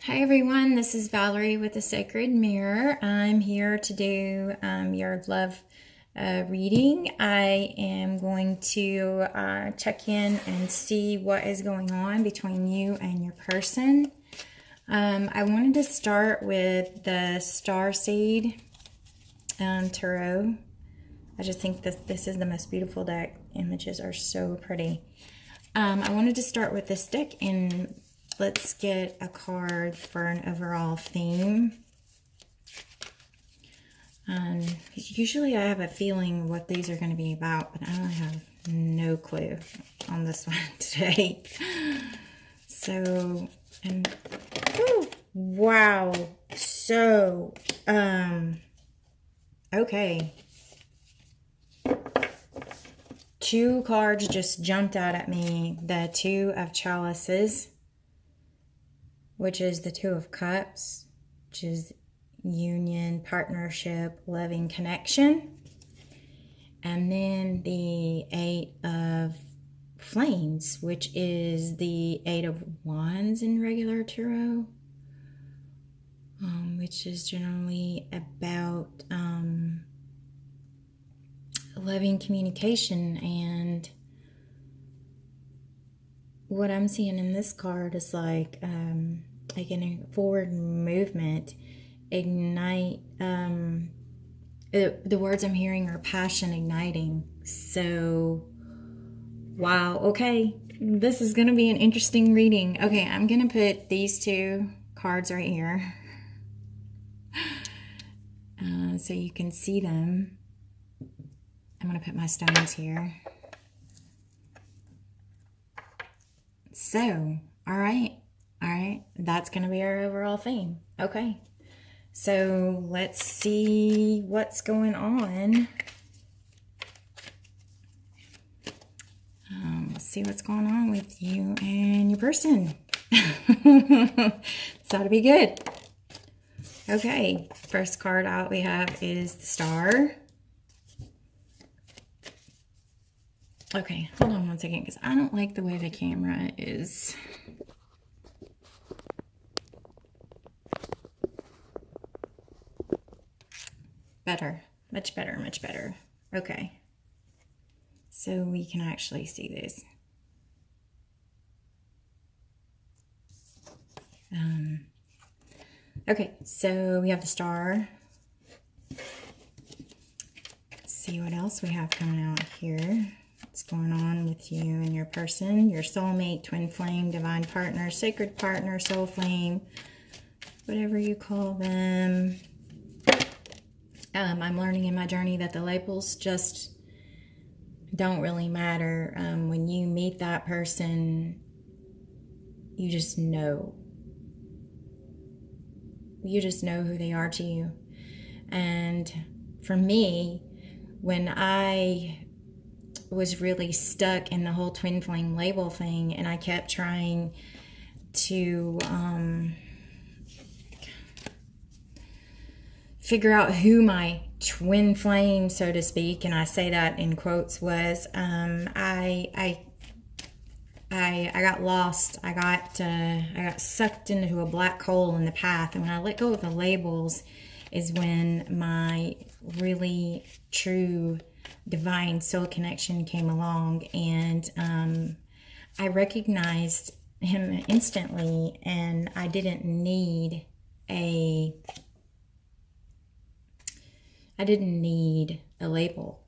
Hi everyone, this is Valerie with the Sacred Mirror. I'm here to do your love reading. I am going to check in and see what is going on between you and your person. I wanted to start with the Star Seed Tarot. I just think this is the most beautiful deck. Images are so pretty. I wanted to start with this deck, and let's get a card for an overall theme. Usually I have a feeling what these are going to be about, but I have no clue on this one today. So, and ooh, wow. So, okay. Two cards just jumped out at me. The Two of Chalices, which is the Two of Cups, which is union, partnership, loving connection. And then the Eight of Flames, which is the Eight of Wands in regular tarot, which is generally about loving communication. And what I'm seeing in this card is like a forward movement, ignite. The words I'm hearing are passion igniting. So, wow, okay, this is going to be an interesting reading. Okay, I'm going to put these two cards right here so you can see them. I'm going to put my stones here. So, all right, that's going to be our overall theme. Okay, so let's see what's going on. Let's see what's going on with you and your person. This ought to be good. Okay, first card out we have is the Star. Okay, hold on one second, because I don't like the way the camera is. Better, much better, much better. Okay, so we can actually see this. Okay, so we have the Star. Let's see what else we have coming out here. What's going on with you and your person, your soulmate, twin flame, divine partner, sacred partner, soul flame, whatever you call them. I'm learning in my journey that the labels just don't really matter. When you meet that person, you just know. You just know who they are to you. And for me, when I was really stuck in the whole twin flame label thing, and I kept trying to figure out who my twin flame, so to speak, and I say that in quotes, was, I got lost. I got sucked into a black hole in the path. And when I let go of the labels is when my really true divine soul connection came along, and I recognized him instantly, and I didn't need a label.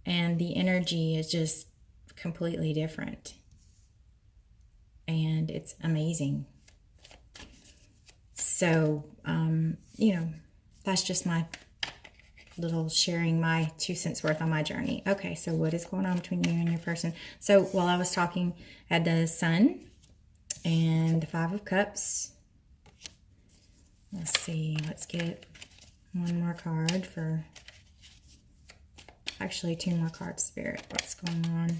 And the energy is just completely different, and it's amazing. So that's just my little sharing my 2 cents worth on my journey. Okay, so what is going on between you and your person? So while I was talking, I had the Sun and the Five of Cups. Let's see, let's get one more card for, actually 2 more cards, Spirit. What's going on?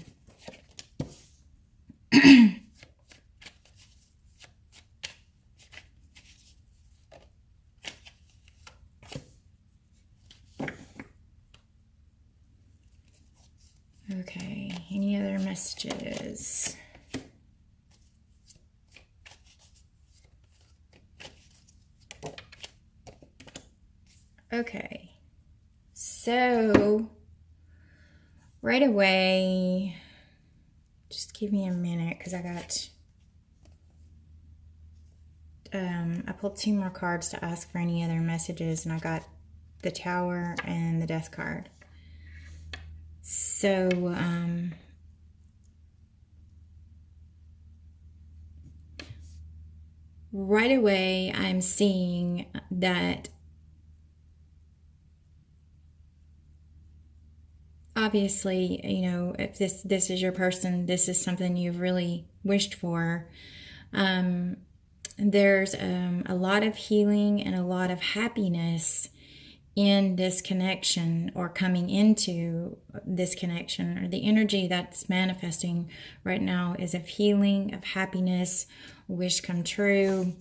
Okay, any other messages? Okay. So, right away, just give me a minute because I got, I pulled 2 more cards to ask for any other messages, and I got the Tower and the Death card. So, right away, I'm seeing that obviously, you know, if this is your person, this is something you've really wished for. There's a lot of healing and a lot of happiness in this connection, or coming into this connection, or the energy that's manifesting right now is of healing, of happiness, wish come true.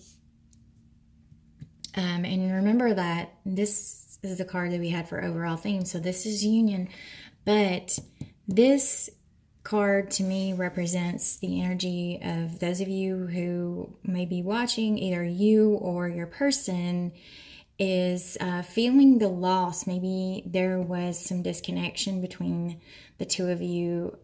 And remember that this is the card that we had for overall theme. So this is union, but this card to me represents the energy of those of you who may be watching, either you or your person is feeling the loss. Maybe there was some disconnection between the two of you,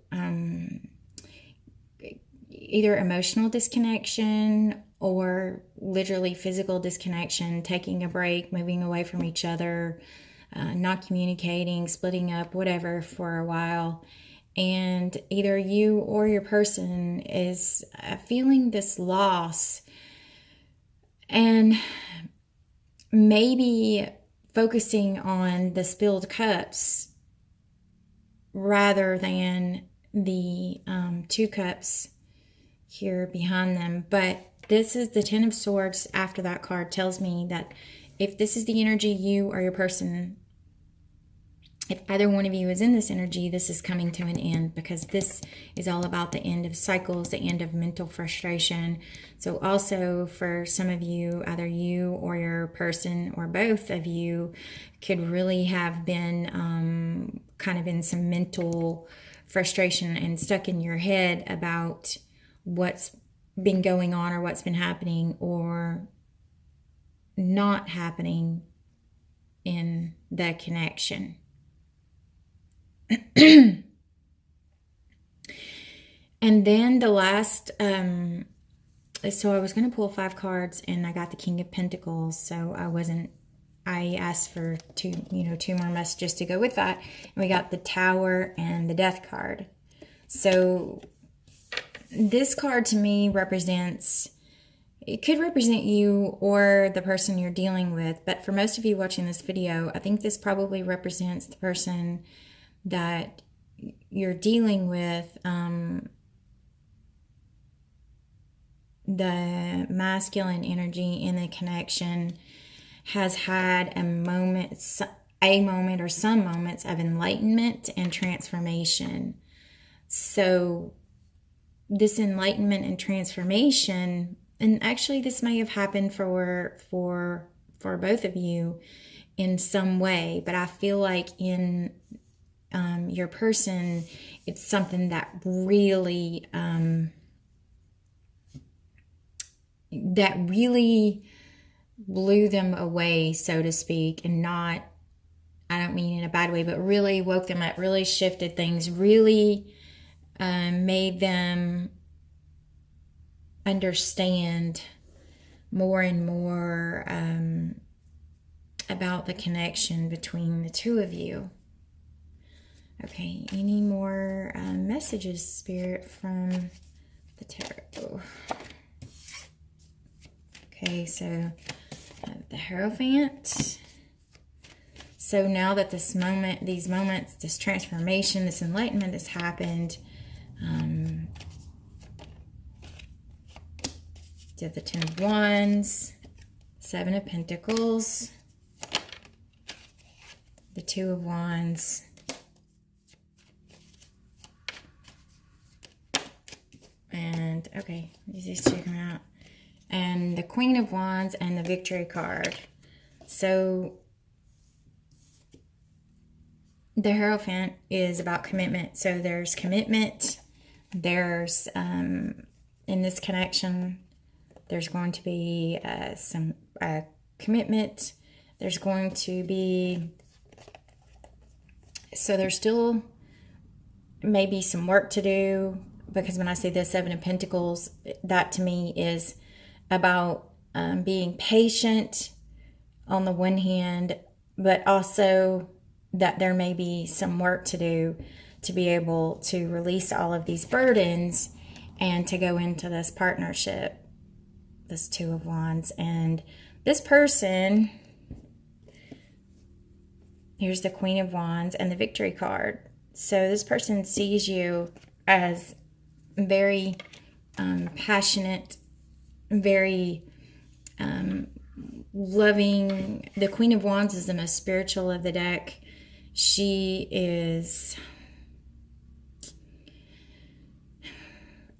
either emotional disconnection or literally physical disconnection, taking a break, moving away from each other, not communicating, splitting up, whatever, for a while. And either you or your person is feeling this loss, and maybe focusing on the spilled cups rather than the 2 cups here behind them. But this is the 10 of Swords. After that card tells me that if this is the energy, you or your person, if either one of you is in this energy, this is coming to an end, because this is all about the end of cycles, the end of mental frustration. So also for some of you, either you or your person or both of you could really have been kind of in some mental frustration and stuck in your head about what's been going on or what's been happening or not happening in the connection. And then the last, so I was going to pull 5 cards, and I got the King of Pentacles. So I asked for 2 more messages to go with that. And we got the Tower and the Death card. So this card to me represents, it could represent you or the person you're dealing with. But for most of you watching this video, I think this probably represents the person that you're dealing with. The masculine energy in the connection has had a moment or some moments of enlightenment and transformation. So this enlightenment and transformation, and actually this may have happened for both of you in some way, but I feel like in your person, it's something that really blew them away, so to speak, and not, I don't mean in a bad way, but really woke them up, really shifted things, really made them understand more and more about the connection between the two of you. Okay, any more messages, Spirit, from the tarot? Okay, so the Hierophant. So now that these moments, this transformation, this enlightenment has happened, did the 10 of Wands, 7 of Pentacles, the 2 of Wands, and okay, these 2 come out, and the Queen of Wands and the Victory card. So the Hierophant is about commitment. So there's commitment. There's, in this connection, there's going to be some commitment, There's going to be, so there's still maybe some work to do, because when I say the Seven of Pentacles, that to me is about being patient on the one hand, but also that there may be some work to do to be able to release all of these burdens and to go into this partnership, this Two of Wands. And this person, here's the Queen of Wands and the Victory card. So this person sees you as very passionate, very loving. The Queen of Wands is the most spiritual of the deck. She is,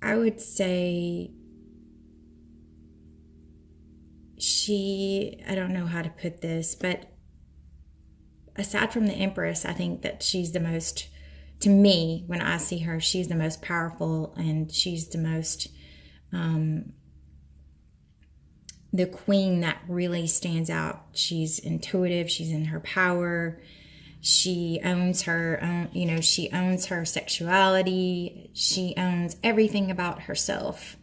I would say, I don't know how to put this, but aside from the Empress, I think that she's the most, to me, when I see her, she's the most powerful, and she's the most, the queen that really stands out. She's intuitive. She's in her power. She owns her own, she owns her sexuality. She owns everything about herself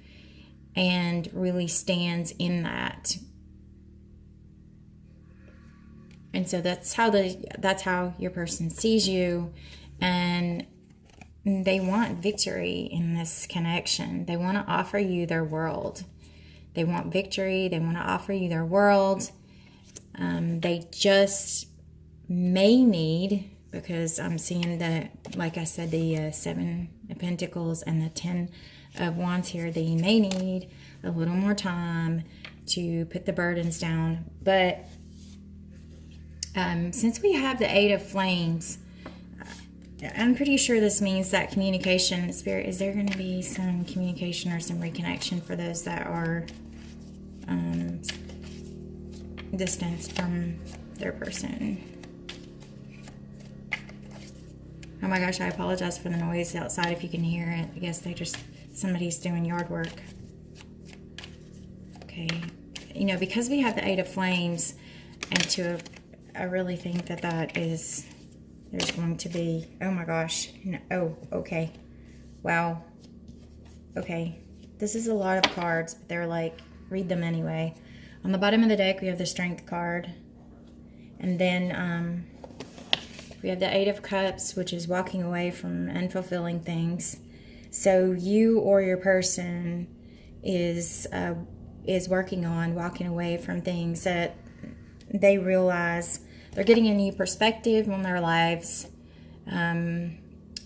and really stands in that. And so that's how your person sees you, and they want victory in this connection. They want to offer you their world. They want victory. They want to offer you their world. They just may need, because I'm seeing like I said, the Seven of Pentacles and the Ten of Wands here, they may need a little more time to put the burdens down. But since we have the Eight of Flames, I'm pretty sure this means that communication, Spirit, is there going to be some communication or some reconnection for those that are distanced from their person? Oh my gosh, I apologize for the noise outside if you can hear it. I guess somebody's doing yard work. Okay. Because we have the Eight of Flames and I really think that is, there's going to be, oh my gosh. No, oh, okay. Wow. Okay. This is a lot of cards, but they're like, read them anyway. On the bottom of the deck, we have the Strength card. And then we have the Eight of Cups, which is walking away from unfulfilling things. So you or your person is working on walking away from things that they realize they're getting a new perspective on their lives,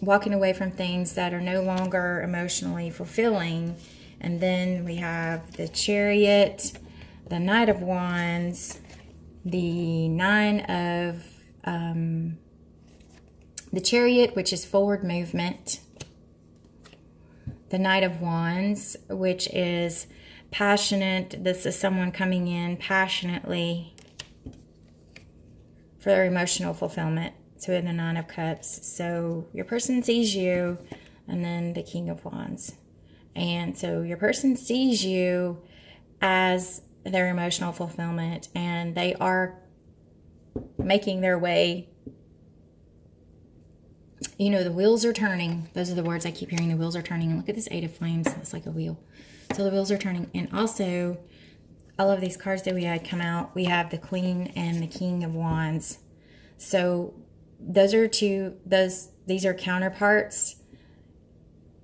walking away from things that are no longer emotionally fulfilling. And then we have the Chariot, the Knight of Wands, the Nine of the Chariot, which is forward movement, the Knight of Wands, which is passionate. This is someone coming in passionately for their emotional fulfillment. So we have the Nine of Cups. So your person sees you, and then the King of Wands. And so your person sees you as their emotional fulfillment, and they are making their way. The wheels are turning. Those are the words I keep hearing. The wheels are turning. And look at this Eight of Flames. It's like a wheel. So the wheels are turning. And also, all of these cards that we had come out, we have the Queen and the King of Wands. So these are counterparts.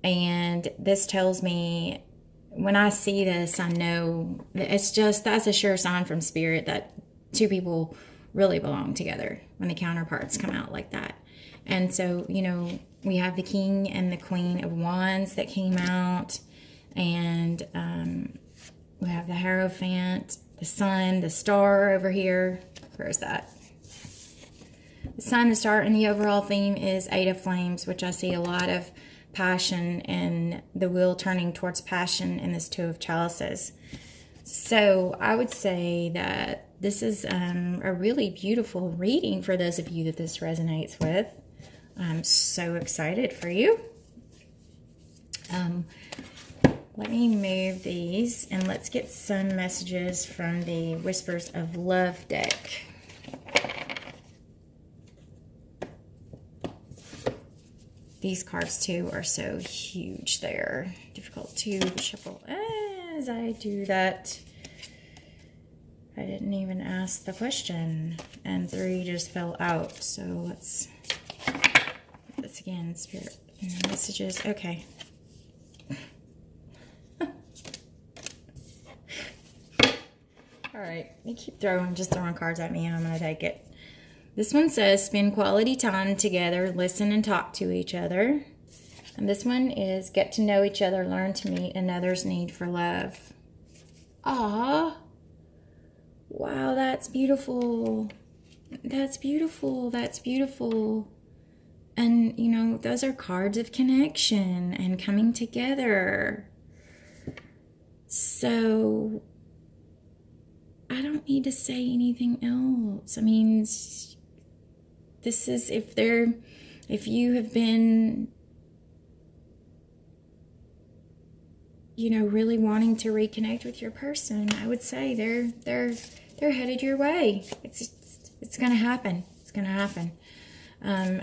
And this tells me, when I see this, I know that's a sure sign from Spirit that two people really belong together when the counterparts come out like that. And so, we have the King and the Queen of Wands that came out. And we have the Hierophant, the Sun, the Star over here. Where is that? The Sun, the Star, and the overall theme is Eight of Flames, which I see a lot of passion and the wheel turning towards passion in this Two of Chalices. So I would say that this is a really beautiful reading for those of you that this resonates with. I'm so excited for you. Let me move these and let's get some messages from the Whispers of Love deck. These cards too are so huge. They're difficult to shuffle. As I do that, I didn't even ask the question, and 3 just fell out. So let's again, Spirit messages. Okay. All right, they keep throwing cards at me, and I'm gonna take it. This one says, spend quality time together, listen and talk to each other. And this one is, get to know each other, learn to meet another's need for love. Ah, wow, that's beautiful. That's beautiful. That's beautiful. And, you know, those are cards of connection and coming together. So I don't need to say anything else. I mean, this is, if you have been, you know, really wanting to reconnect with your person, I would say they're headed your way. It's gonna happen. It's gonna happen.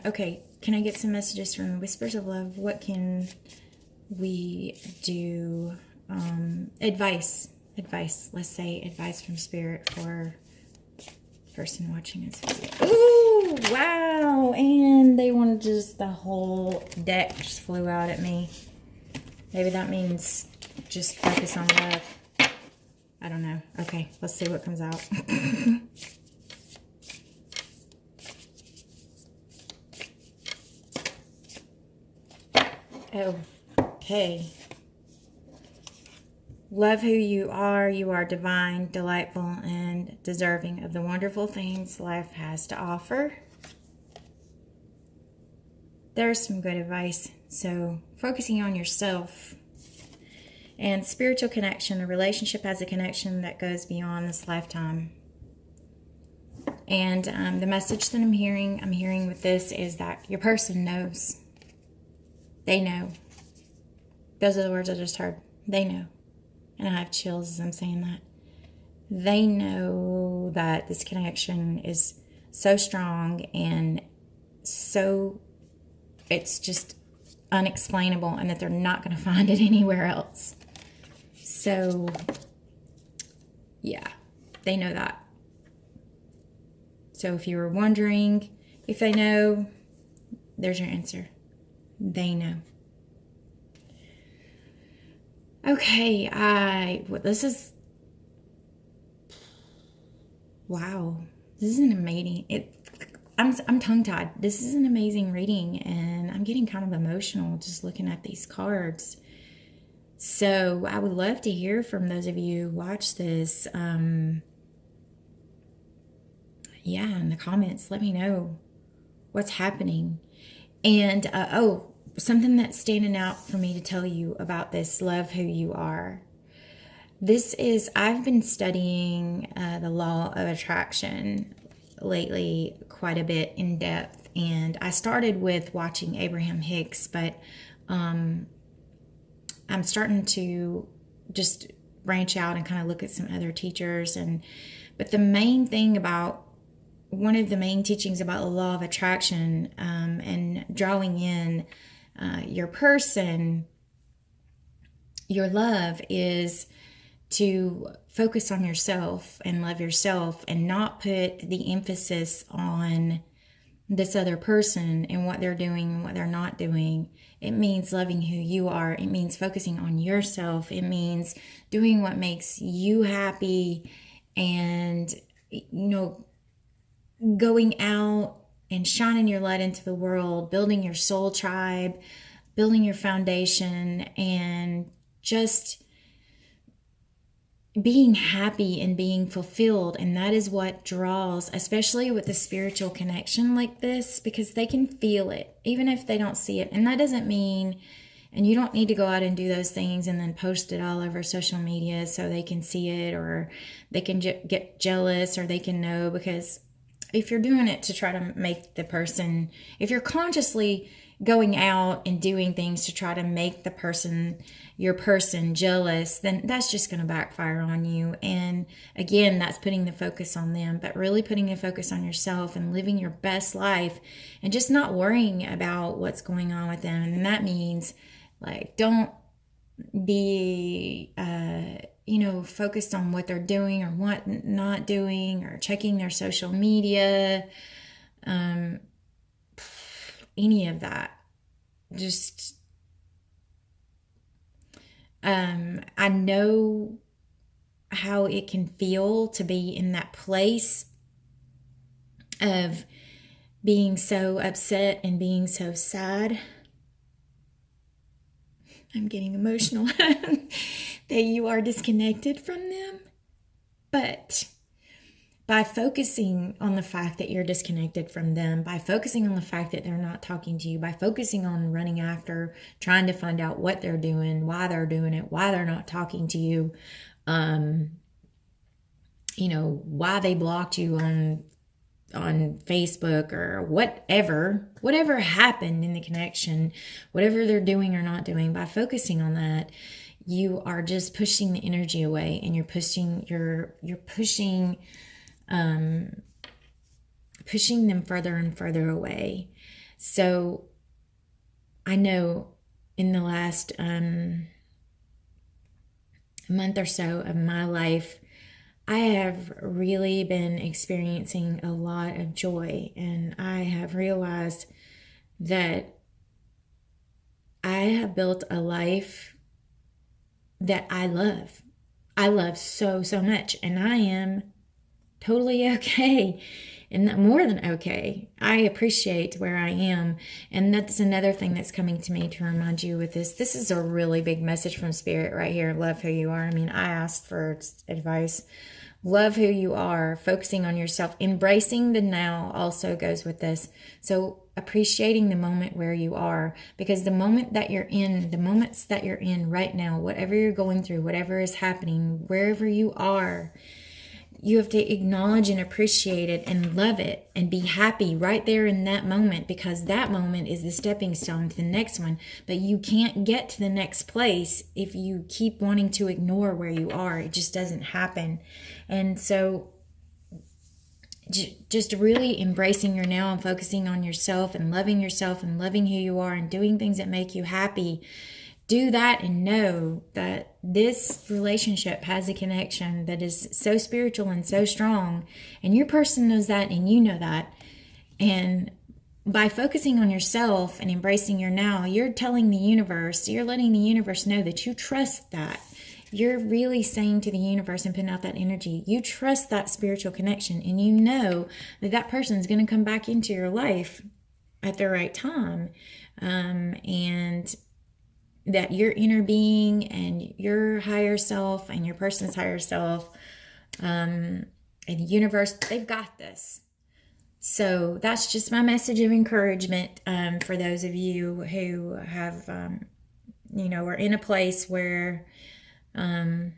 Okay, can I get some messages from Whispers of Love? What can we do? Advice. Let's say advice from Spirit for person watching this video. Ooh, wow. And they wanted just, the whole deck just flew out at me. Maybe that means just focus on love. I don't know. Okay, let's see what comes out. Oh, okay. Love who you are. You are divine, delightful, and deserving of the wonderful things life has to offer. There's some good advice. So, focusing on yourself. And spiritual connection. A relationship has a connection that goes beyond this lifetime. And the message that I'm hearing with this is that your person knows. They know. Those are the words I just heard. They know. And I have chills as I'm saying that. They know that this connection is so strong and so, it's just unexplainable, and that they're not going to find it anywhere else. So, yeah, they know that. So if you were wondering if they know, there's your answer. They know. Okay, this is, wow, this is an amazing, I'm tongue-tied. This is an amazing reading, and I'm getting kind of emotional just looking at these cards. So I would love to hear from those of you who watch this. Yeah, in the comments, let me know what's happening. And, something that's standing out for me to tell you about this, love who you are. This is, I've been studying the law of attraction lately quite a bit in depth. And I started with watching Abraham Hicks, but I'm starting to just branch out and kind of look at some other teachers. But the main thing about, one of the main teachings about the law of attraction and drawing in your person, your love, is to focus on yourself and love yourself and not put the emphasis on this other person and what they're doing and what they're not doing. It means loving who you are. It means focusing on yourself. It means doing what makes you happy and, going out and shining your light into the world, building your soul tribe, building your foundation, and just being happy and being fulfilled. And that is what draws, especially with a spiritual connection like this, because they can feel it, even if they don't see it. And that doesn't mean, and you don't need to go out and do those things and then post it all over social media so they can see it, or they can get jealous, or they can know. Because if you're doing it to try to make the person, if you're consciously going out and doing things to try to make your person jealous, then that's just going to backfire on you. And again, that's putting the focus on them, but really putting the focus on yourself and living your best life and just not worrying about what's going on with them. And that means, like, don't be, focused on what they're doing or what not doing, or checking their social media, any of that. Just, I know how it can feel to be in that place of being so upset and being so sad. I'm getting emotional that you are disconnected from them. But by focusing on the fact that you're disconnected from them, by focusing on the fact that they're not talking to you, by focusing on running after, trying to find out what they're doing, why they're doing it, why they're not talking to you, why they blocked you on Facebook or whatever happened in the connection, whatever they're doing or not doing, by focusing on that, you are just pushing the energy away, and you're pushing them further and further away. So I know in the last month or so of my life, I have really been experiencing a lot of joy, and I have realized that I have built a life that I love. I love so, so much, and I am totally okay, and more than okay. I appreciate where I am, and that's another thing that's coming to me to remind you with this. This is a really big message from Spirit right here. Love who you are. I mean, I asked for advice. Love who you are, focusing on yourself. Embracing the now also goes with this. So appreciating the moment where you are, because the moments that you're in right now, whatever you're going through, whatever is happening, wherever you are, you have to acknowledge and appreciate it and love it and be happy right there in that moment, because that moment is the stepping stone to the next one. But you can't get to the next place if you keep wanting to ignore where you are. It just doesn't happen. And so just really embracing your now and focusing on yourself and loving who you are and doing things that make you happy. Do that and know that this relationship has a connection that is so spiritual and so strong, and your person knows that and you know that. And by focusing on yourself and embracing your now, you're telling the universe, you're letting the universe know that you trust that. You're really saying to the universe and putting out that energy, you trust that spiritual connection, and you know that that person is going to come back into your life at the right time. And that your inner being and your higher self and your person's higher self and the universe, they've got this. So that's just my message of encouragement for those of you who have, are in a place where, where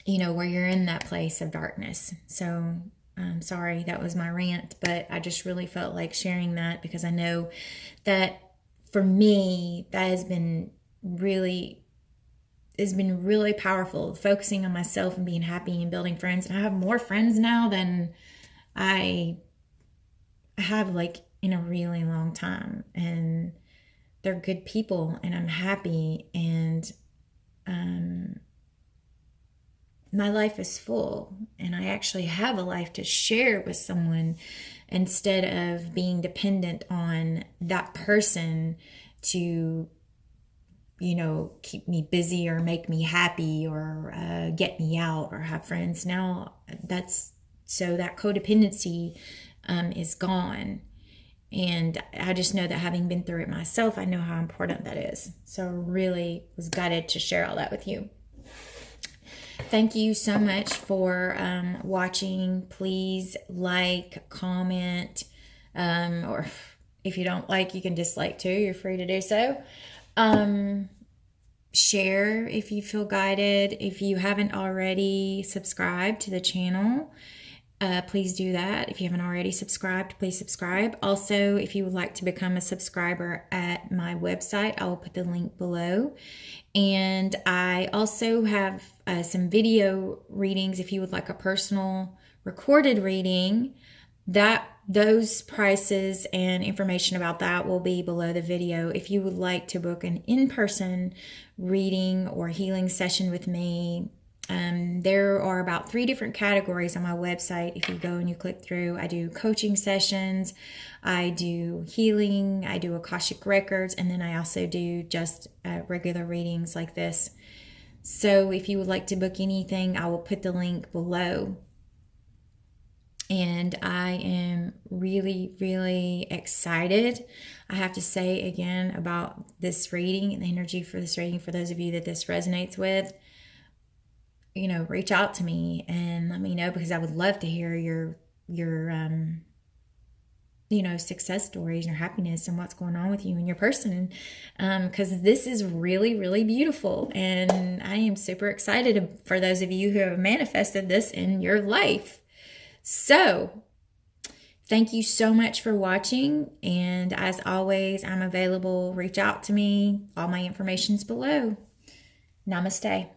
you're in that place of darkness. So I'm sorry, that was my rant, but I just really felt like sharing that, because I know that for me, that has been really powerful, focusing on myself and being happy and building friends. And I have more friends now than I have like in a really long time. And they're good people, and I'm happy, and my life is full, and I actually have a life to share with someone, instead of being dependent on that person to, keep me busy or make me happy or get me out or have friends. Now that codependency is gone. And I just know that, having been through it myself, I know how important that is. So I really was gutted to share all that with you. Thank you so much for watching. Please like, comment, or if you don't like, you can dislike too. You're free to do so. Share if you feel guided. If you haven't already, subscribe to the channel. please do that. If you haven't already subscribed, please subscribe. Also, if you would like to become a subscriber at my website, I will put the link below. And I also have some video readings. If you would like a personal recorded reading, those prices and information about that will be below the video. If you would like to book an in-person reading or healing session with me, there are about 3 different categories on my website. If you go and you click through, I do coaching sessions, I do healing, I do Akashic records, and then I also do just regular readings like this. So if you would like to book anything, I will put the link below. And I am really, really excited, I have to say again, about this reading and the energy for this reading. For those of you that this resonates with, you know, reach out to me and let me know, because I would love to hear your you know, success stories, your happiness, and what's going on with you and your person. Because this is really, really beautiful. And I am super excited for those of you who have manifested this in your life. So, thank you so much for watching. And as always, I'm available. Reach out to me. All my information's below. Namaste.